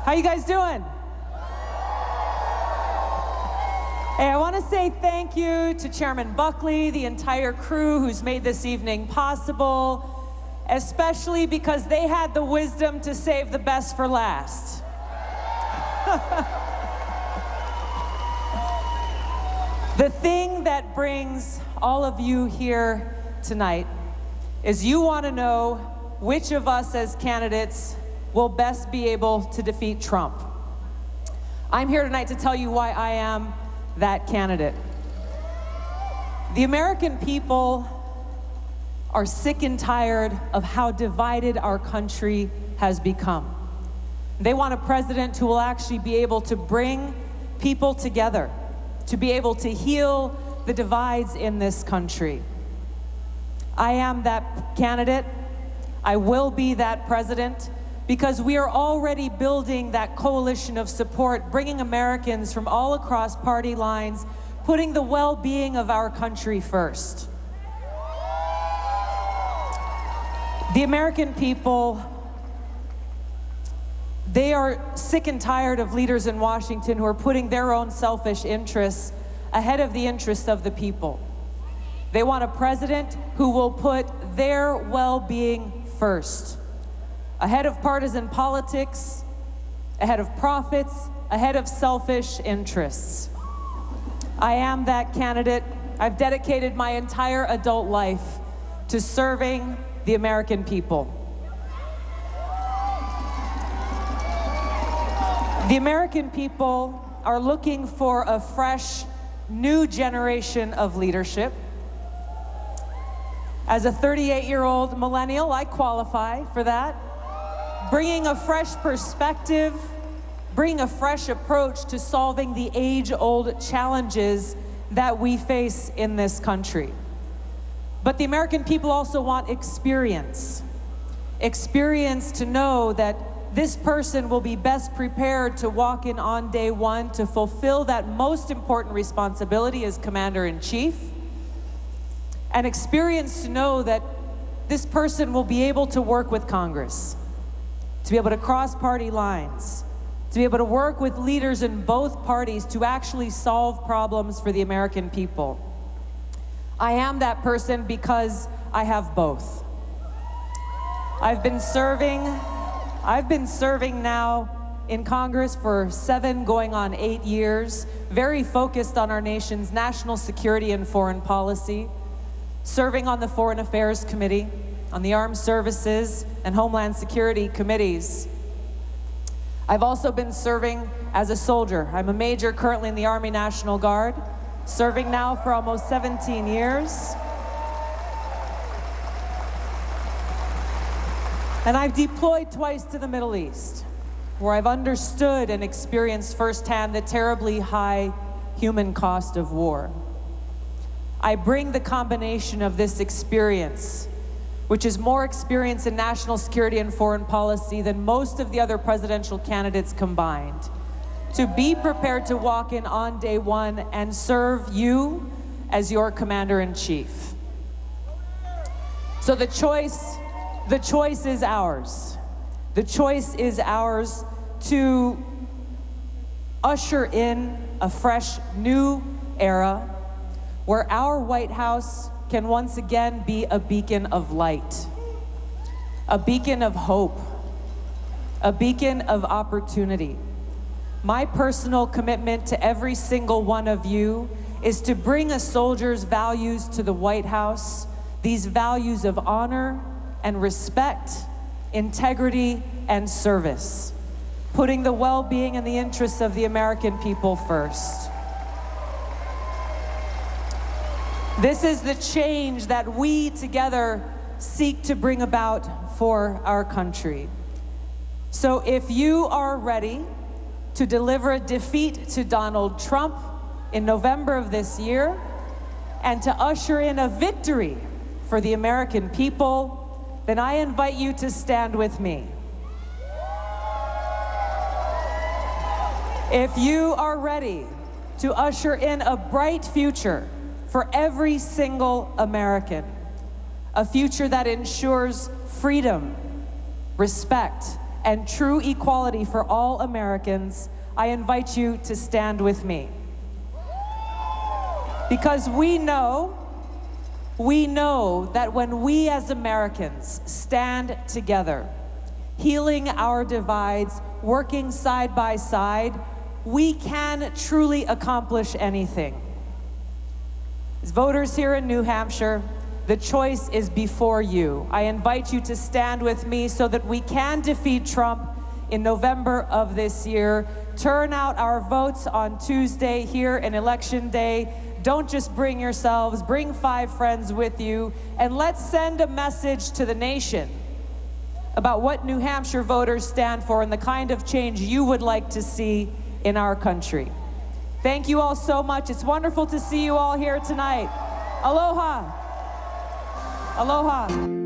How you guys doing? Hey, I want to say thank you to Chairman Buckley, the entire crew who's made this evening possible, especially because they had the wisdom to save the best for last. The thing that brings all of you here tonight is you want to know which of us as candidates will best be able to defeat Trump. I'm here tonight to tell you why I am that candidate. The American people are sick and tired of how divided our country has become. They want a president who will actually be able to bring people together, to be able to heal the divides in this country. I am that candidate. I will be that president, because we are already building that coalition of support, bringing Americans from all across party lines, putting the well-being of our country first. The American people, they are sick and tired of leaders in Washington who are putting their own selfish interests ahead of the interests of the people. They want a president who will put their well-being first, ahead of partisan politics, ahead of profits, ahead of selfish interests. I am that candidate. I've dedicated my entire adult life to serving the American people. The American people are looking for a fresh, new generation of leadership. As a 38-year-old millennial, I qualify for that. Bringing a fresh perspective, bringing a fresh approach to solving the age-old challenges that we face in this country. But the American people also want experience. Experience to know that this person will be best prepared to walk in on day one to fulfill that most important responsibility as Commander-in-Chief. And experience to know that this person will be able to work with Congress, to be able to cross party lines, to be able to work with leaders in both parties to actually solve problems for the American people. I am that person because I have both. I've been serving now in Congress for 7 going on 8 years, very focused on our nation's national security and foreign policy, serving on the Foreign Affairs Committee, on the Armed Services and Homeland Security Committees. I've also been serving as a soldier. I'm a major currently in the Army National Guard, serving now for almost 17 years. And I've deployed twice to the Middle East, where I've understood and experienced firsthand the terribly high human cost of war. I bring the combination of this experience, which is more experience in national security and foreign policy than most of the other presidential candidates combined, to be prepared to walk in on day one and serve you as your Commander-in-Chief. So the choice is ours. The choice is ours to usher in a fresh new era where our White House can once again be a beacon of light, a beacon of hope, a beacon of opportunity. My personal commitment to every single one of you is to bring a soldier's values to the White House, these values of honor and respect, integrity and service, putting the well-being and the interests of the American people first. This is the change that we together seek to bring about for our country. So if you are ready to deliver a defeat to Donald Trump in November of this year and to usher in a victory for the American people, then I invite you to stand with me. If you are ready to usher in a bright future for every single American, a future that ensures freedom, respect, and true equality for all Americans, I invite you to stand with me. Because we know that when we as Americans stand together, healing our divides, working side by side, we can truly accomplish anything. As voters here in New Hampshire, the choice is before you. I invite you to stand with me so that we can defeat Trump in November of this year. Turn out our votes on Tuesday here in Election Day. Don't just bring yourselves, bring 5 friends with you, and let's send a message to the nation about what New Hampshire voters stand for and the kind of change you would like to see in our country. Thank you all so much. It's wonderful to see you all here tonight. Aloha. Aloha.